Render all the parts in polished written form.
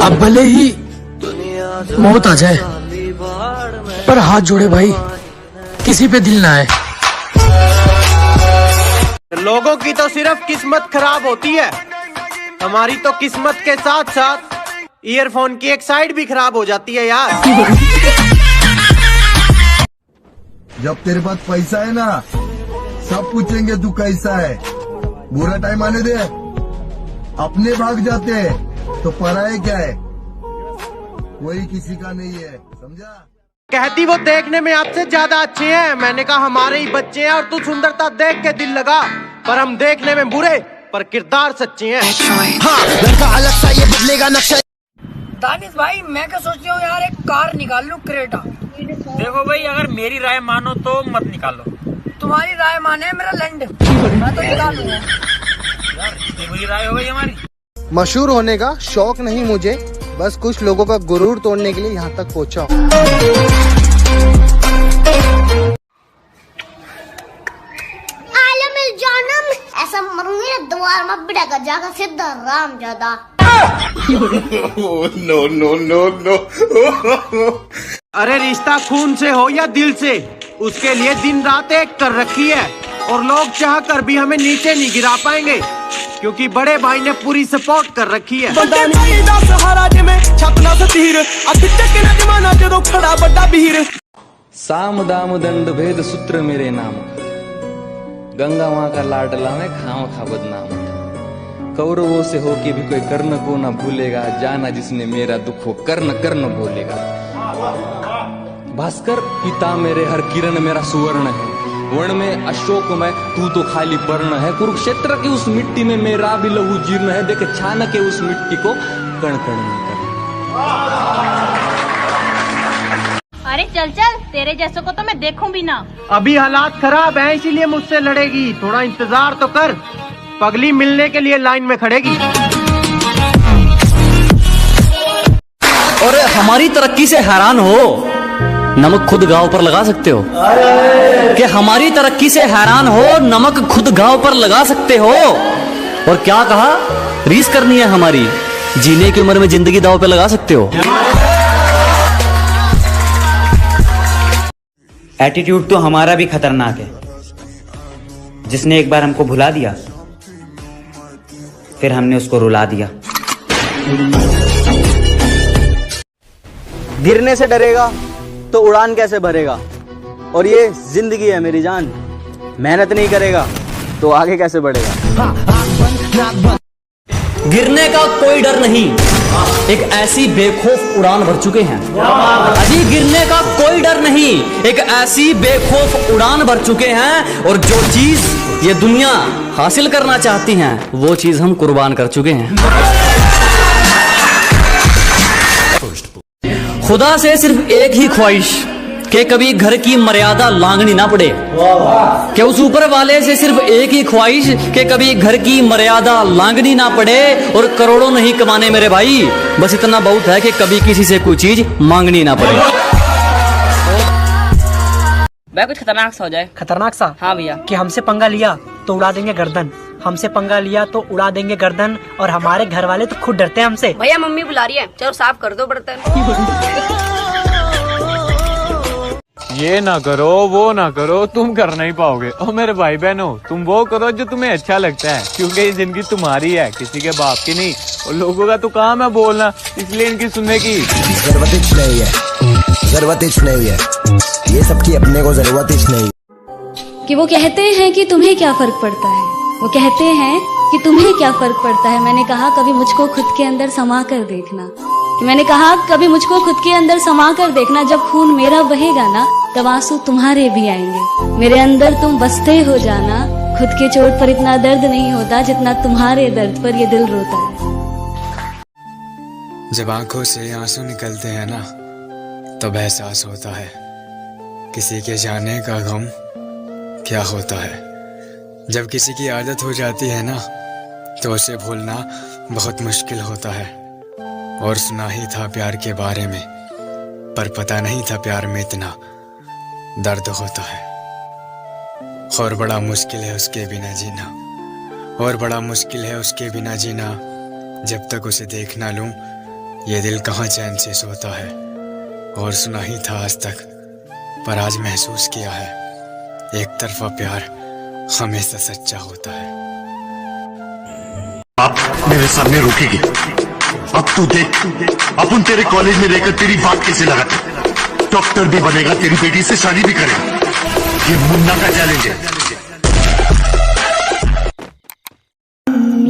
अब भले ही मौत आ जाए पर हाथ जोड़े भाई, किसी पे दिल ना आए। लोगों की तो सिर्फ किस्मत खराब होती है, हमारी तो किस्मत के साथ साथ ईयरफोन की एक साइड भी खराब हो जाती है यार। जब तेरे पास पैसा है ना, सब पूछेंगे तू कैसा है। बुरा टाइम आने दे, अपने भाग जाते हैं तो पराये क्या है, कोई किसी का नहीं है, समझा। कहती वो देखने में आपसे ज्यादा अच्छे हैं, मैंने कहा हमारे ही बच्चे हैं और तू सुंदरता देख के दिल लगा, पर हम देखने में बुरे पर किरदार सच्चे हैं। हाँ, लड़का अलग सा ये बदलेगा नक्शा। दानिश भाई मैं क्या सोचती हूँ यार, एक कार निकाल लूं क्रेटा। देखो भाई, अगर मेरी राय मानो तो मत निकालो। तुम्हारी राय माने मेरा लैंड, मैं तो निकाल लूंगा। यार ये बुरी राय हो गई हमारी। मशहूर होने का शौक नहीं मुझे, बस कुछ लोगों का गुरूर तोड़ने के लिए यहाँ तक पहुँचा हूँ। ऐसा मरूंगी द्वार में बिड़ा का जागा सीधा राम ज्यादा। No no no no. अरे रिश्ता खून से हो या दिल से, उसके लिए दिन रात एक कर रखी है, और लोग चाह कर भी हमें नीचे नहीं गिरा पाएंगे, क्योंकि बड़े भाई ने पूरी सपोर्ट कर रखी है। साम दाम दंड भेद सूत्र मेरे नाम, गंगा माँ का लाडला में खाम खा बदनाम था। कौरवों से हो के भी कोई कर्ण को न भूलेगा, जाना जिसने मेरा दुख हो कर्ण कर्ण भूलेगा। भास्कर पिता मेरे, हर किरण मेरा सुवर्ण है, वर्ण में अशोक में तू तो खाली वर्ण है। कुरुक्षेत्र की उस मिट्टी में मेरा भी लहू जीर्ण है, देख छान के उस मिट्टी को कण कण में कर। अरे चल चल, तेरे जैसों को तो मैं देखूं भी ना। अभी हालात खराब हैं, इसीलिए मुझसे लड़ेगी, थोड़ा इंतजार तो कर, पगली मिलने के लिए लाइन में खड़ेगी। और हमारी तरक्की से हैरान हो, नमक खुद गांव पर लगा सकते हो। कि हमारी तरक्की से हैरान हो, नमक खुद गांव पर लगा सकते हो। और क्या कहा, रीस करनी है हमारी, जीने की उम्र में जिंदगी दांव पे लगा सकते हो। एटीट्यूड तो हमारा भी खतरनाक है, जिसने एक बार हमको भुला दिया, फिर हमने उसको रुला दिया। गिरने से डरेगा तो उड़ान कैसे भरेगा, और ये जिंदगी है मेरी जान, मेहनत नहीं करेगा तो आगे कैसे बढ़ेगा। गिरने का कोई डर नहीं, एक ऐसी बेखौफ उड़ान भर चुके हैं। अजी गिरने का कोई डर नहीं, एक ऐसी बेखौफ उड़ान भर चुके हैं, और जो चीज ये दुनिया हासिल करना चाहती हैं, वो चीज हम कुर्बान कर चुके हैं। खुदा से सिर्फ एक ही ख्वाहिश कि कभी घर की मर्यादा लांघनी ना पड़े, कि उस ऊपर वाले से सिर्फ एक ही ख्वाहिश कि कभी घर की मर्यादा लांघनी ना पड़े, और करोड़ों नहीं कमाने मेरे भाई, बस इतना बहुत है कि कभी किसी से कोई चीज मांगनी ना पड़े। भाई कुछ खतरनाक सा हो जाए। खतरनाक सा? हाँ भैया। कि हमसे पंगा लिया तो उड़ा देंगे गर्दन, हमसे पंगा लिया तो उड़ा देंगे गर्दन, और हमारे घर वाले तो खुद डरते हैं हमसे। भैया मम्मी बुला रही है, चलो साफ कर दो बर्तन। ये ना करो, वो ना करो, तुम कर नहीं पाओगे। और मेरे भाई बहनों, तुम वो करो जो तुम्हें अच्छा लगता है, क्योंकि ये जिंदगी तुम्हारी है, किसी के बाप की नहीं। और लोगों का तो काम है बोलना, इसलिए इनकी सुनने की जरूरत नहीं है, जरूरत नहीं है, ये सबकी अपने को जरूरत नहीं। कि वो कहते हैं कि तुम्हें क्या फर्क पड़ता है, वो कहते हैं कि तुम्हें क्या फर्क पड़ता है। मैंने कहा कभी मुझको खुद के अंदर समा कर देखना, कि मैंने कहा कभी मुझको खुद के अंदर समा कर देखना, जब खून मेरा बहेगा ना तब आंसू तुम्हारे भी आएंगे। मेरे अंदर तुम बसते हो जाना, खुद के चोट पर इतना दर्द नहीं होता जितना तुम्हारे दर्द पर ये दिल रोता है। जब आंखों से आंसू निकलते हैं ना, तब एहसास होता है किसी के जाने का गम क्या होता है। जब किसी की आदत हो जाती है ना, तो उसे भूलना बहुत मुश्किल होता है। और सुना ही था प्यार के बारे में, पर पता नहीं था प्यार में इतना दर्द होता है। और बड़ा मुश्किल है उसके बिना जीना, और बड़ा मुश्किल है उसके बिना जीना। जब तक उसे देख ना लूं ये दिल कहाँ चैन से सोता है, और सुना ही था आज तक, पर आज महसूस किया है, एक तरफा प्यार हमेशा सच्चा होता है। आप मेरे सामने रुकेगी। अब तू देख, अपन तेरे कॉलेज में रहकर तेरी बात कैसे लगाते, डॉक्टर भी बनेगा, तेरी बेटी से शादी भी करेगा। ये मुन्ना का चैलेंज है।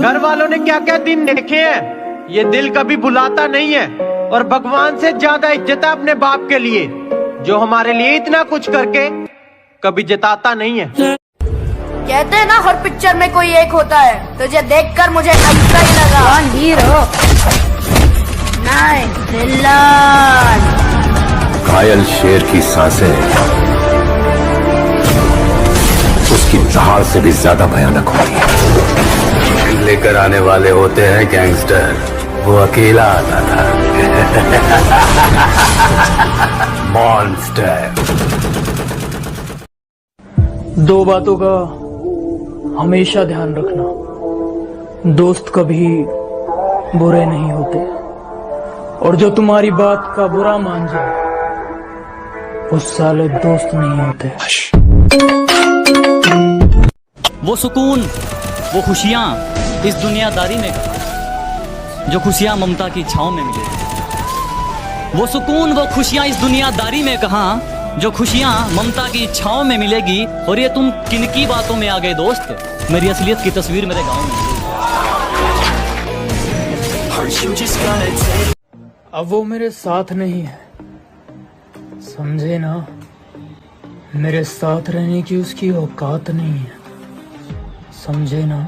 घर वालों ने क्या क्या दिन देखे हैं, ये दिल कभी भुलाता नहीं है। और भगवान से ज्यादा इज्जत है अपने बाप के लिए, जो हमारे लिए इतना कुछ करके कभी जताता नहीं है। कहते हैं ना हर पिक्चर में कोई एक होता है, तुझे देखकर मुझे ऐसा ही लगा। हीरो नहीं विलन। घायल शेर की सांसें उसकी दहाड़ से भी ज्यादा भयानक होती है। लेकर आने वाले होते हैं गैंगस्टर, वो अकेला आता था मॉन्स्टर। दो बातों का हमेशा ध्यान रखना, दोस्त कभी बुरे नहीं होते, और जो तुम्हारी बात का बुरा मान जाए वो साले दोस्त नहीं होते। वो सुकून, वो खुशियाँ इस दुनियादारी में जो खुशियाँ ममता की छाँव में मिले। वो सुकून, वो खुशियाँ इस दुनियादारी में कहाँ, जो खुशियाँ ममता की छाँव में मिलेगी। और ये तुम किनकी बातों में आ गए दोस्त, मेरी असलियत की तस्वीर मेरे गाँव में। अब वो मेरे साथ नहीं है, समझे ना, मेरे साथ रहने की उसकी औकात नहीं है, समझे ना।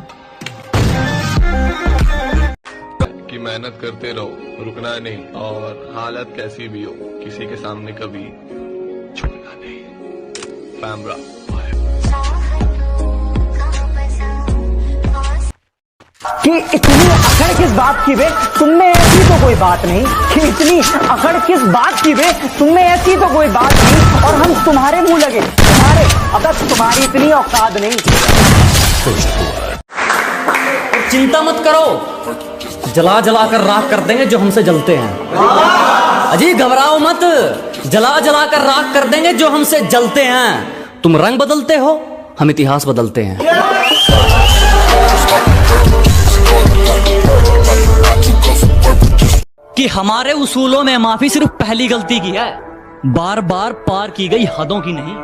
कि मेहनत करते रहो, रुकना नहीं, और हालत कैसी भी हो किसी के सामने कभी झुकना नहीं। पैमरा कि इतनी अकड़ किस बात की बे, तुमने ऐसी तो कोई बात नहीं। कि इतनी अकड़ किस बात की बे, तुमने ऐसी तो कोई बात नहीं, और हम तुम्हारे मुंह लगे, तुम्हारे, अगर तुम्हारी इतनी औकात नहीं। चिंता मत करो, जला जला कर राख कर देंगे जो हमसे जलते हैं। अजी घबराओ मत, जला जला कर राख कर देंगे जो हमसे जलते हैं। तुम रंग बदलते हो, हम इतिहास बदलते हैं। कि हमारे उसूलों में माफी सिर्फ पहली गलती की है, बार बार पार की गई हदों की नहीं।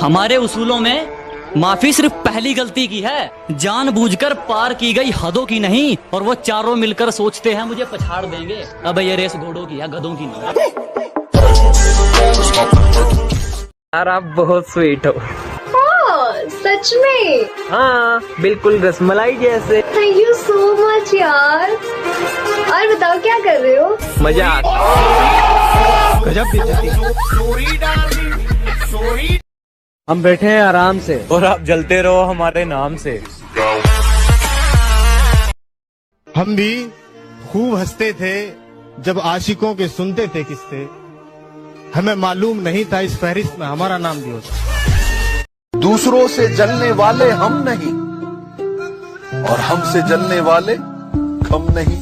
हमारे उसूलों में माफी सिर्फ पहली गलती की है, जानबूझकर पार की गई हदों की नहीं। और वो चारों मिलकर सोचते हैं मुझे पछाड़ देंगे। अब ये रेस घोड़ों की है, गधों की नहीं। यार आप बहुत स्वीट हो। सच में? हाँ बिल्कुल रसमलाई जैसे। थैंक यू सो मच यार। और बताओ क्या कर रहे हो? मजा आता। गजब बेइज्जती। हम बैठे हैं आराम से, और आप जलते रहो हमारे नाम से। हम भी खूब हंसते थे जब आशिकों के सुनते थे किस्से। हमें मालूम नहीं था इस फहरिस्त में हमारा नाम भी होता। दूसरों से जलने वाले हम नहीं, और हमसे जलने वाले कम नहीं।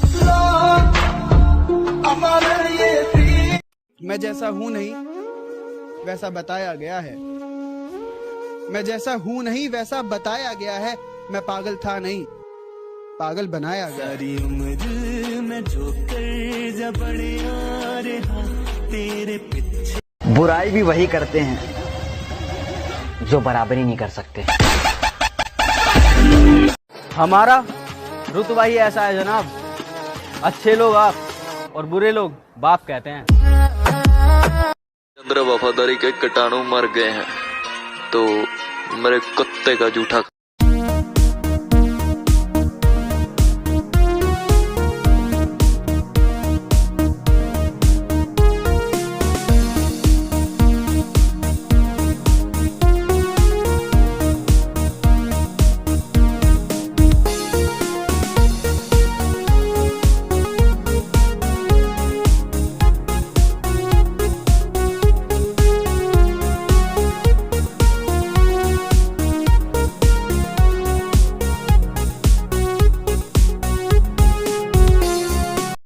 मैं जैसा हूँ नहीं वैसा बताया गया है, मैं जैसा हूँ नहीं वैसा बताया गया है। मैं पागल था नहीं, पागल बनाया गया। सारी उम्र में जो कर बड़े तेरे पीछे। बुराई भी वही करते हैं जो बराबरी नहीं कर सकते। हमारा रुतबा ही ऐसा है जनाब, अच्छे लोग आप और बुरे लोग बाप कहते हैं। अंदर वफादारी के कीटाणु मर गए हैं, तो मेरे कुत्ते का जूठा